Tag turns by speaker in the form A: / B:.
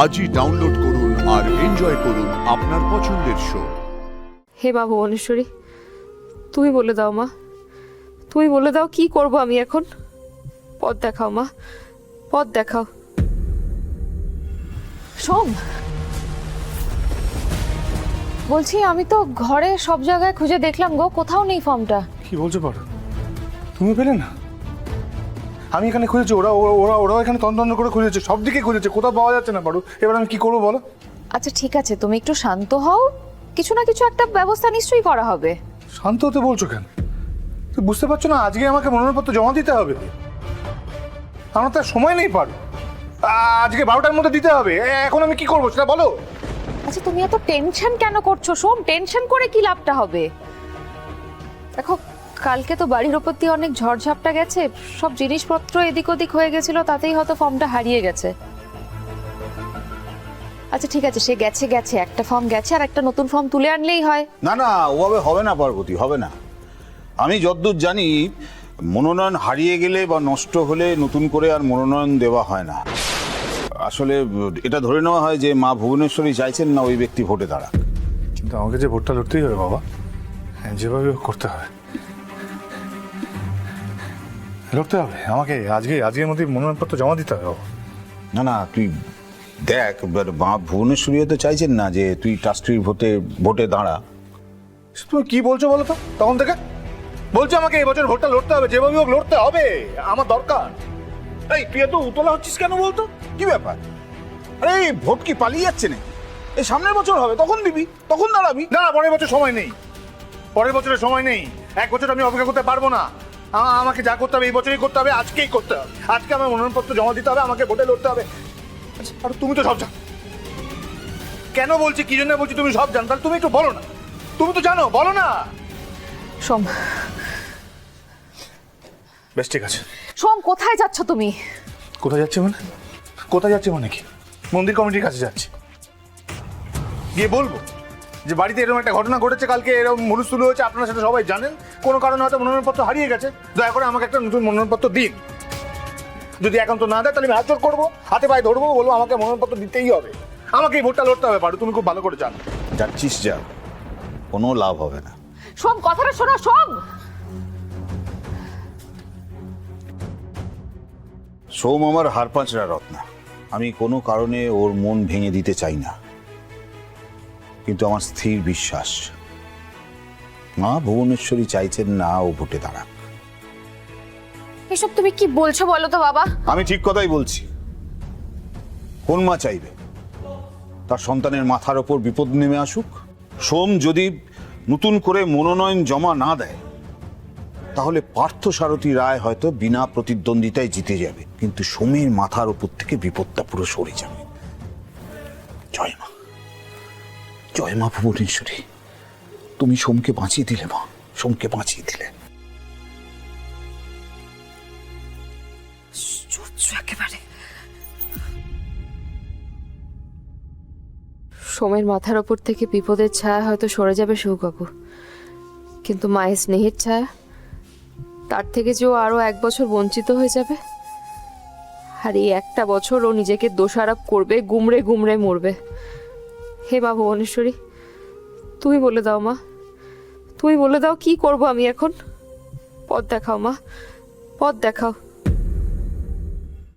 A: আজই ডাউনলোড করুন আর এনজয় করুন আপনার পছন্দের শো।
B: হে মা ভুবনেশ্বরী, তুমি বলে দাও মা, তুমি বলে দাও কি করব আমি এখন। পথ দেখাও মা, পথ দেখাও।
C: সোম, বলছি আমি তো ঘরে সব জায়গায় খুঁজে দেখলাম গো, কোথাও নেই ফর্মটা।
D: কি বলছো পারো? তুমি পেলে না? আমি এখানে খুঁজেছি, ওরা ওরা ওরা এখানে তন্ন করে খুঁজেছে, সব দিকে খুঁজেছে, কোথাও পাওয়া যাচ্ছে না পারো। এবার আমি কি করবো বলো?
C: আচ্ছা ঠিক আছে, তুমি একটু শান্ত হও, কিছু না কিছু একটা ব্যবস্থা নিশ্চয়ই করা হবে।
D: শান্ত হতে বলছো কেন? তুমি বুঝতে পারছো না আজকে আমাকে মনোনয়নপত্র জমা দিতে হবে? আমার তো আর সময় নেই পারো, আজকে 12টার মধ্যে দিতে হবে। এখন আমি কি করবো সেটা বলো।
C: আচ্ছা তুমি এত টেনশন কেন করছো সোম? টেনশন করে কি লাভটা হবে? দেখো, কালকে তো বাড়ির ওপর দিয়ে অনেক ঝড়ঝাপটা গেছে, সব জিনিসপত্র এদিক ওদিক হয়ে গেছিল, তাতেই হয়তো ফর্মটা হারিয়ে গেছে। আচ্ছা ঠিক আছে, সে গেছে গেছে, একটা ফর্ম গেছে, আর একটা নতুন ফর্ম তুলে আনলেই হয়।
E: না না, ওভাবে হবে না পার্বতী, হবে না। আমি যতদূর জানি মনোনয়ন হারিয়ে গেলে বা নষ্ট হলে নতুন করে আর মনোনয়ন দেওয়া হয় না। আসলে এটা ধরে নেওয়া হয় যে মা ভুবনেশ্বরী চাইছেন না ওই ব্যক্তি ভোটে দাঁড়াক।
D: কিন্তু আমাকে যে ভোটটা লড়তেই হবে বাবা, যেভাবে হোক করতে হবে, লড়তে হবে আমাকে। আজকের মধ্যে মনোনয়নপত্র জমা দিতে হবে বাবা।
E: না না, তুই দেখ, মা ভুবনেশ্বরীও তো চাইছেন না যে তুই ট্রাস্টির ভোটে দাঁড়া।
D: তুমি কি বলছো বলো তো? তখন থেকে বলছো আমাকে এই বছর ভোটটা লড়তে হবে, যেভাবে হোক লড়তে হবে, আমার দরকার।
E: এই তুই এত উতলা হচ্ছিস কেন বলতো? কি ব্যাপার? আরে এই ভোট কি পালিয়ে যাচ্ছে না? এই সামনের বছর হবে, তখন দিবি, তখন দাঁড়াবি।
D: না পরের বছর সময় নেই, পরের বছরের সময় নেই। এক বছর আমি অপেক্ষা করতে পারবো না। আমাকে যা করতে হবে এই বছরই করতে হবে, আজকেই করতে হবে। আজকে আমার মনোনয়নপত্র জমা দিতে হবে, আমাকে ভোটে লড়তে হবে। আচ্ছা, আর তুমি তো সব জানো। কেন বলছি, কি জন্য বলছি তুমি সব জানো, তাহলে তুমি একটু বলো না। তুমি তো জানো, বলো না।
C: সোম,
D: বেশ ঠিক আছে।
C: সোম কোথায় যাচ্ছ তুমি?
D: কোথায় যাচ্ছে মানে? কোথায় যাচ্ছে মানে কি? মন্দির কমিটির কাছে যাচ্ছি, গিয়ে বলবো যে বাড়িতে এরকম একটা ঘটনা ঘটেছে, কালকে এরকম হুলস্থুল হয়েছে, আপনারা সেটা সবাই জানেন, কোনো কারণে হয়তো মনোনয়নপত্র হারিয়ে গেছে, দয়া করে আমাকে একটা নতুন মনোনয়নপত্র দিন। যদি একান্ত না দেয় তাহলে আমি হাত জোড় করবো, হাতে পায়ে ধরবো, বলবো আমাকে মনোনয়নপত্র দিতেই হবে, আমাকে এই ভোটটা লড়তে হবে। পারো, তুমি খুব ভালো করে জানো।
E: যাচ্ছিস যা, কোনো লাভ হবে না।
C: সোম কথাটা শোনো সোম।
E: সোম আমার হারপাঁচরা রত্না, আমি কোনো কারণে ওর মন ভেঙে দিতে চাই না, কিন্তু আমার স্থির বিশ্বাস মা ভুবনেশ্বরী চাইছেন না ও ভোটে দাঁড়াক।
C: এসব তুমি কি বলছো বলো তো বাবা?
E: আমি ঠিক কথাই বলছি। কোন মা চাইবে তার সন্তানের মাথার ওপর বিপদ নেমে আসুক? সোম যদি নতুন করে মনোনয়ন জমা না দেয় তাহলে পার্থসারথী রায় হয়তো বিনা প্রতিদ্বন্দ্বিতায় জিতে যাবে, কিন্তু সোমের মাথার ওপর থেকে বিপদটা পুরো সরে যাবে। জয় মা, জয় মা ভুবনেশ্বরী, তুমি সোমকে বাঁচিয়ে দিলে মা, সোমকে বাঁচিয়ে দিলে।
C: একেবারে
B: সোমের মাথার ওপর থেকে বিপদের ছায়া হয়তো সরে যাবে শিবকাকু, কিন্তু মায়ের স্নেহের ছায়া, তার থেকে যে ও আরো 1 বছর বঞ্চিত হয়ে যাবে। আর এই একটা বছর ও নিজেকে দোষারোপ করবে, গুমড়ে গুমড়ে মরবে। হে মা ভুবনেশ্বরী, তুমি বলে দাও মা, তুমি বলে দাও কি করব আমি এখন। পথ দেখাও মা, পথ দেখাও।